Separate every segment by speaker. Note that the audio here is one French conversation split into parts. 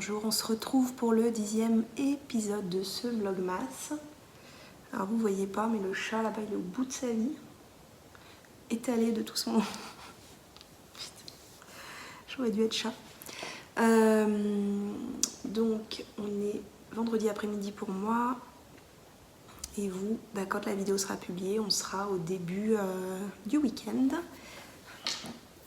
Speaker 1: bonjour, on se retrouve pour le 10e épisode de ce vlogmas. Alors vous voyez pas, mais le chat là-bas il est au bout de sa vie, étalé de tout son... J'aurais dû être chat. Donc on est vendredi après-midi pour moi, et vous, bah, quand la vidéo sera publiée, on sera au début du week-end,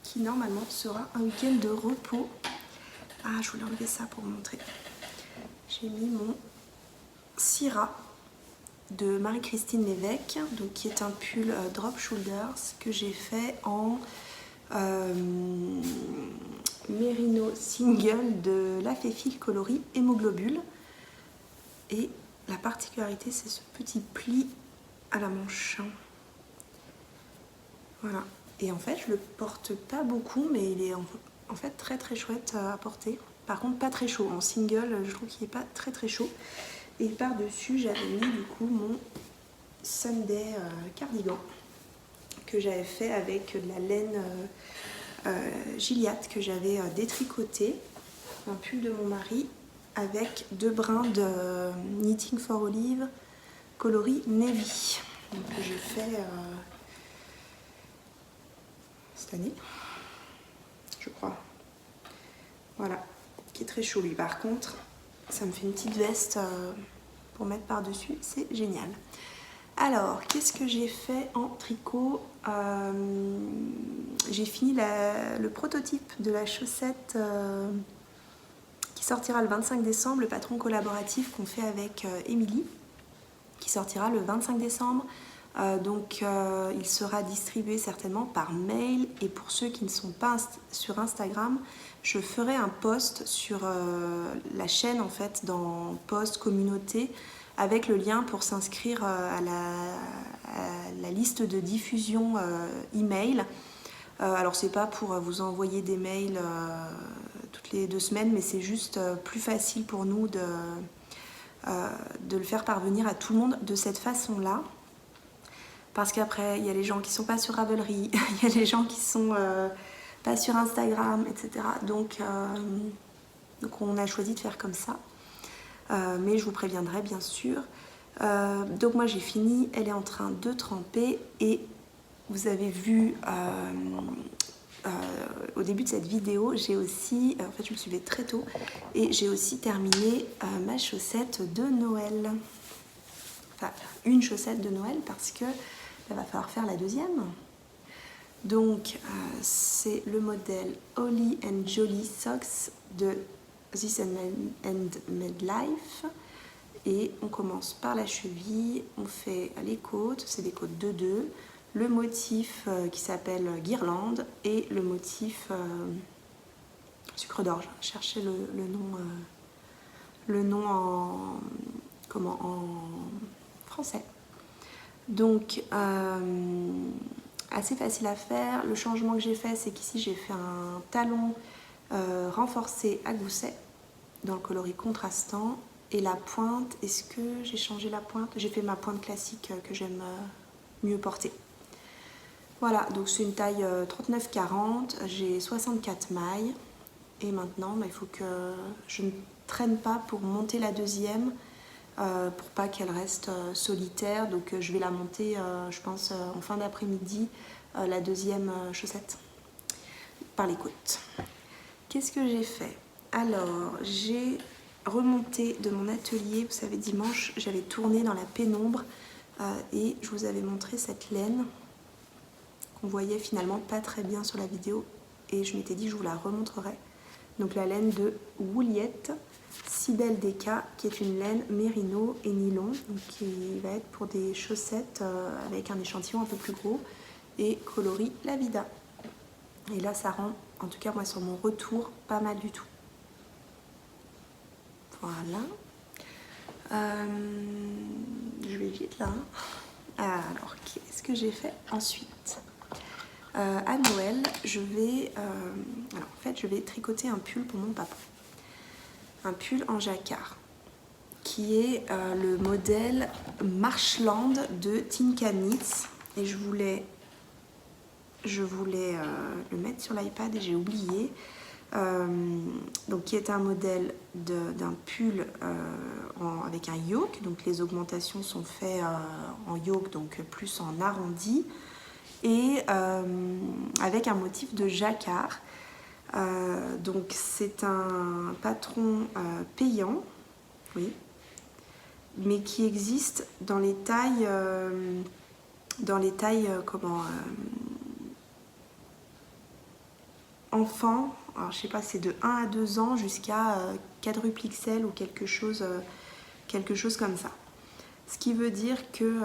Speaker 1: qui normalement sera un week-end de repos. Ah, je voulais enlever ça pour vous montrer. J'ai mis mon Syrah de Marie-Christine Lévesque, donc qui est un pull drop shoulders que j'ai fait en mérino single de La Féfile coloris hémoglobule. Et la particularité, c'est ce petit pli à la manche. Voilà. Et en fait, je le porte pas beaucoup, mais il est en fait très très chouette à porter. Par contre, pas très chaud. En single, je trouve qu'il n'est pas très très chaud. Et par-dessus, j'avais mis du coup mon Sunday cardigan que j'avais fait avec de la laine Gilliatt que j'avais détricoté. Un pull de mon mari avec 2 brins de Knitting for Olive coloris navy. Donc je fais cette année, je crois. Voilà, qui est très chaud lui. Par contre, ça me fait une petite veste pour mettre par-dessus, c'est génial. Alors, qu'est-ce que j'ai fait en tricot? J'ai fini le prototype de la chaussette qui sortira le 25 décembre, le patron collaboratif qu'on fait avec Émilie, qui sortira le 25 décembre. Donc il sera distribué certainement par mail, et pour ceux qui ne sont pas sur Instagram, je ferai un post sur la chaîne en fait, dans post communauté, avec le lien pour s'inscrire à la liste de diffusion email. Alors c'est pas pour vous envoyer des mails toutes les 2 semaines, mais c'est juste plus facile pour nous de le faire parvenir à tout le monde de cette façon là. Parce qu'après, il y a les gens qui sont pas sur Ravelry, il y a les gens qui sont pas sur Instagram, etc. Donc on a choisi de faire comme ça. Mais je vous préviendrai bien sûr. Donc moi j'ai fini, elle est en train de tremper, et vous avez vu au début de cette vidéo, j'ai aussi, en fait je me suis levée très tôt, et j'ai aussi terminé ma chaussette de Noël. Enfin, une chaussette de Noël, parce que il va falloir faire la deuxième. Donc c'est le modèle Holly and Jolly Socks de This Handmade Life, et on commence par la cheville, on fait les côtes, c'est des côtes 2-2, le motif qui s'appelle guirlande, et le motif sucre d'orge. Cherchez le nom en français. Donc assez facile à faire. Le changement que j'ai fait, c'est qu'ici j'ai fait un talon renforcé à gousset dans le coloris contrastant, et la pointe, est-ce que j'ai changé la pointe? J'ai fait ma pointe classique que j'aime mieux porter. Voilà, donc c'est une taille 39-40, j'ai 64 mailles, et maintenant il faut que je ne traîne pas pour monter la deuxième, pour pas qu'elle reste solitaire. Donc je vais la monter je pense en fin d'après-midi, la deuxième chaussette par les côtes. Qu'est-ce que j'ai fait? Alors j'ai remonté de mon atelier, vous savez dimanche j'avais tourné dans la pénombre, et je vous avais montré cette laine qu'on voyait finalement pas très bien sur la vidéo, et je m'étais dit je vous la remontrerai. Donc la laine de Wouliette Cybelle Deka, qui est une laine mérino et nylon, donc qui va être pour des chaussettes avec un échantillon un peu plus gros, et coloris La Vida. Et là ça rend, en tout cas moi sur mon retour, pas mal du tout. Voilà. Je vais vite là. Alors qu'est-ce que j'ai fait ensuite? À Noël, je vais tricoter un pull pour mon papa. Un pull en jacquard, qui est le modèle Marshland de Tinka Knits, et je voulais le mettre sur l'iPad et j'ai oublié. Donc qui est un modèle d'un pull avec un yoke. Donc les augmentations sont faites en yoke, donc plus en arrondi. Et avec un motif de jacquard. Donc c'est un patron payant, oui, mais qui existe dans les tailles, enfants. Alors je sais pas, c'est de 1 à 2 ans jusqu'à quadruple XL ou quelque chose comme ça. Ce qui veut dire que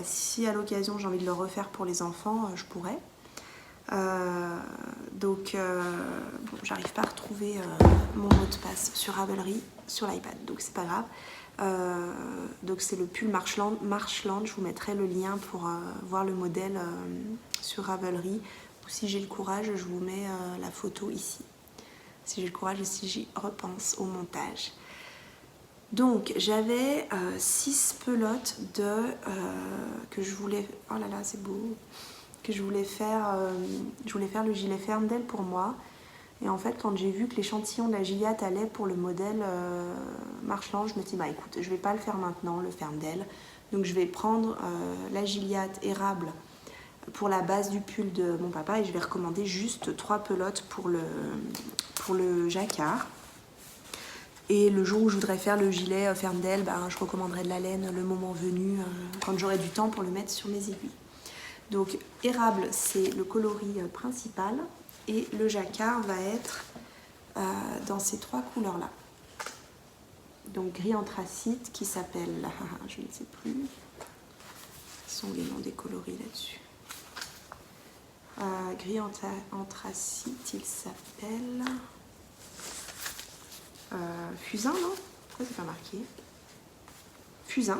Speaker 1: si à l'occasion j'ai envie de le refaire pour les enfants, je pourrais. Bon, j'arrive pas à retrouver mon mot de passe sur Ravelry sur l'iPad, donc c'est pas grave. Donc c'est le pull Marshland, je vous mettrai le lien pour voir le modèle sur Ravelry, ou si j'ai le courage je vous mets la photo ici, si j'ai le courage et si j'y repense au montage. Donc j'avais 6 pelotes que je voulais, oh là là c'est beau, que je voulais faire le gilet Fermdale pour moi. Et en fait, quand j'ai vu que l'échantillon de la Gilliatt allait pour le modèle Marshland, je me suis dit, bah écoute, je vais pas le faire maintenant, le Fermdale. Donc je vais prendre la Gilliatt érable pour la base du pull de mon papa et je vais recommander juste 3 pelotes pour le jacquard. Et le jour où je voudrais faire le gilet Fermdale, je recommanderai de la laine le moment venu, quand j'aurai du temps pour le mettre sur mes aiguilles. Donc érable, c'est le coloris principal et le jacquard va être dans ces 3 couleurs-là. Donc gris anthracite qui s'appelle, je ne sais plus, ce sont les noms des coloris là-dessus. Gris anthracite, il s'appelle fusain, non? Pourquoi c'est pas marqué? Fusain.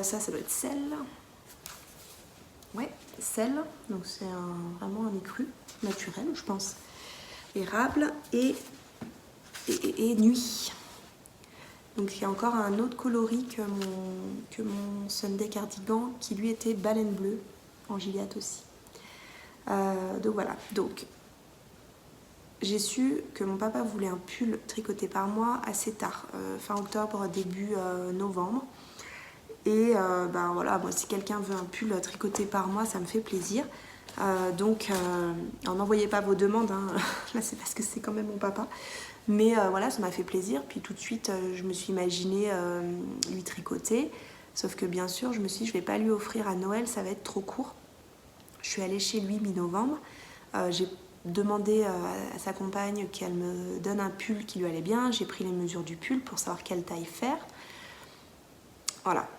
Speaker 1: Ça doit être sel. Ouais, sel, donc c'est vraiment un écru naturel, je pense. Érable et nuit. Donc il y a encore un autre coloris que mon Sunday cardigan qui lui était baleine bleue en Gilliatt aussi. Donc voilà, donc j'ai su que mon papa voulait un pull tricoté par moi assez tard, fin octobre, début novembre. Et voilà, moi si quelqu'un veut un pull tricoté par moi, ça me fait plaisir. Donc n'envoyez pas vos demandes, hein. Là c'est parce que c'est quand même mon papa. Mais voilà, ça m'a fait plaisir. Puis tout de suite, je me suis imaginé lui tricoter. Sauf que bien sûr, je me suis dit, je ne vais pas lui offrir à Noël, ça va être trop court. Je suis allée chez lui mi-novembre. J'ai demandé à sa compagne qu'elle me donne un pull qui lui allait bien. J'ai pris les mesures du pull pour savoir quelle taille faire. Voilà.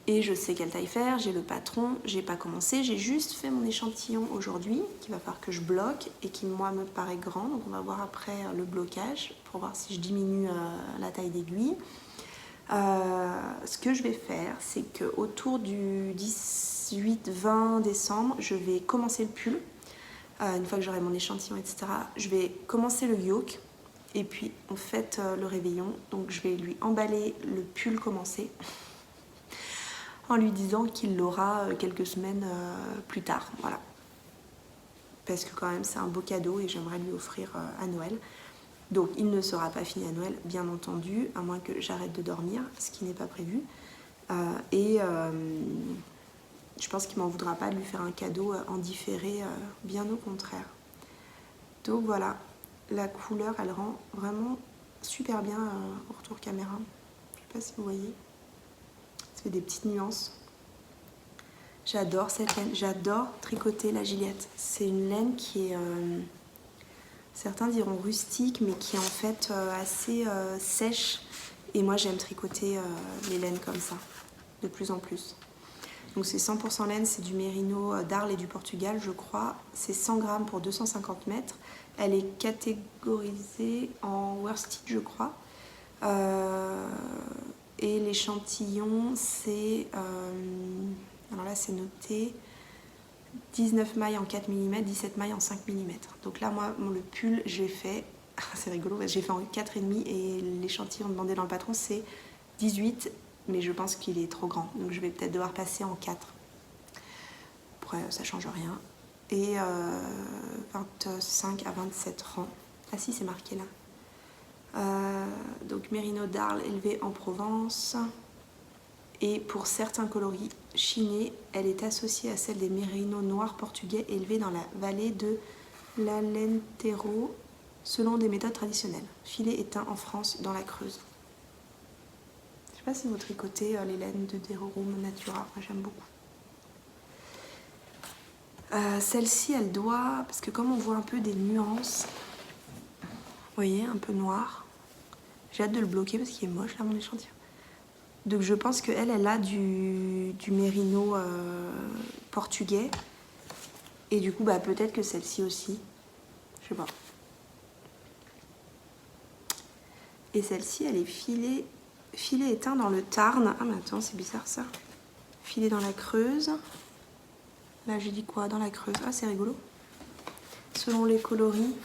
Speaker 1: Et je sais quelle taille faire, j'ai le patron, j'ai pas commencé, j'ai juste fait mon échantillon aujourd'hui, qu'il va falloir que je bloque et qui moi me paraît grand, donc on va voir après le blocage pour voir si je diminue la taille d'aiguille. Ce que je vais faire, c'est qu'autour du 18-20 décembre, je vais commencer le pull. Une fois que j'aurai mon échantillon, etc., je vais commencer le yoke et puis on fête le réveillon, donc je vais lui emballer le pull commencé. En lui disant qu'il l'aura quelques semaines plus tard, voilà. Parce que quand même c'est un beau cadeau et j'aimerais lui offrir à Noël. Donc il ne sera pas fini à Noël, bien entendu, à moins que j'arrête de dormir, ce qui n'est pas prévu. Je pense qu'il m'en voudra pas de lui faire un cadeau en différé, bien au contraire. Donc voilà, la couleur elle rend vraiment super bien au retour caméra. Je sais pas si vous voyez. Des petites nuances. J'adore cette laine, j'adore tricoter la Gilliatt. C'est une laine qui est, certains diront rustique, mais qui est en fait assez sèche. Et moi j'aime tricoter les laines comme ça, de plus en plus. Donc c'est 100% laine, c'est du mérino d'Arles et du Portugal, je crois. C'est 100 grammes pour 250 mètres. Elle est catégorisée en worsted, je crois. Et l'échantillon, c'est, alors là c'est noté, 19 mailles en 4 mm, 17 mailles en 5 mm. Donc là, moi, le pull, j'ai fait, c'est rigolo, j'ai fait en 4,5 et l'échantillon demandé dans le patron, c'est 18, mais je pense qu'il est trop grand. Donc je vais peut-être devoir passer en 4. Après, ça change rien. Et 25 à 27 rangs. Ah si, c'est marqué là. Donc mérino d'Arles élevé en Provence. Et pour certains coloris chinés, elle est associée à celle des mérinos noirs portugais élevés dans la vallée de l'Alentejo selon des méthodes traditionnelles. Filet éteint en France dans la Creuse. Je sais pas si vous tricotez les laines de Dererum Natura, moi j'aime beaucoup. Celle-ci, elle doit, parce que comme on voit un peu des nuances, vous voyez, un peu noir, j'ai hâte de le bloquer parce qu'il est moche là mon échantillon. Donc je pense qu'elle, elle a du mérino portugais. Et du coup, bah, peut-être que celle-ci aussi. Je sais pas. Et celle-ci, elle est filet éteint dans le Tarn. Ah mais attends, c'est bizarre ça. Filet dans la Creuse. Là, j'ai dit quoi? Dans la Creuse. Ah, c'est rigolo. Selon les coloris.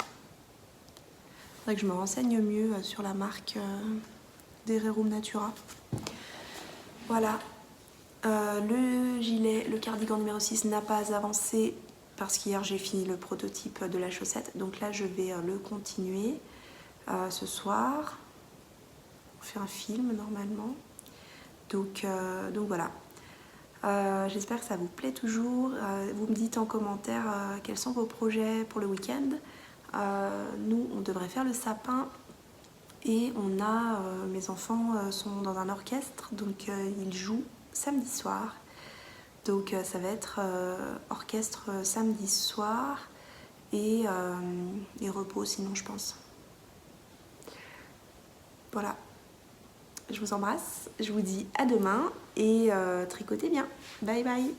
Speaker 1: Faudrait que je me renseigne mieux sur la marque Dererum Natura. Voilà. Le gilet, le cardigan numéro 6 n'a pas avancé parce qu'hier j'ai fini le prototype de la chaussette. Donc là, je vais le continuer ce soir. On fait un film normalement. Donc voilà. J'espère que ça vous plaît toujours. Vous me dites en commentaire quels sont vos projets pour le week-end. Nous, on devrait faire le sapin. Et on a, mes enfants sont dans un orchestre, donc ils jouent samedi soir. Donc ça va être orchestre samedi soir et repos sinon je pense. Voilà, je vous embrasse, je vous dis à demain et tricotez bien. Bye bye.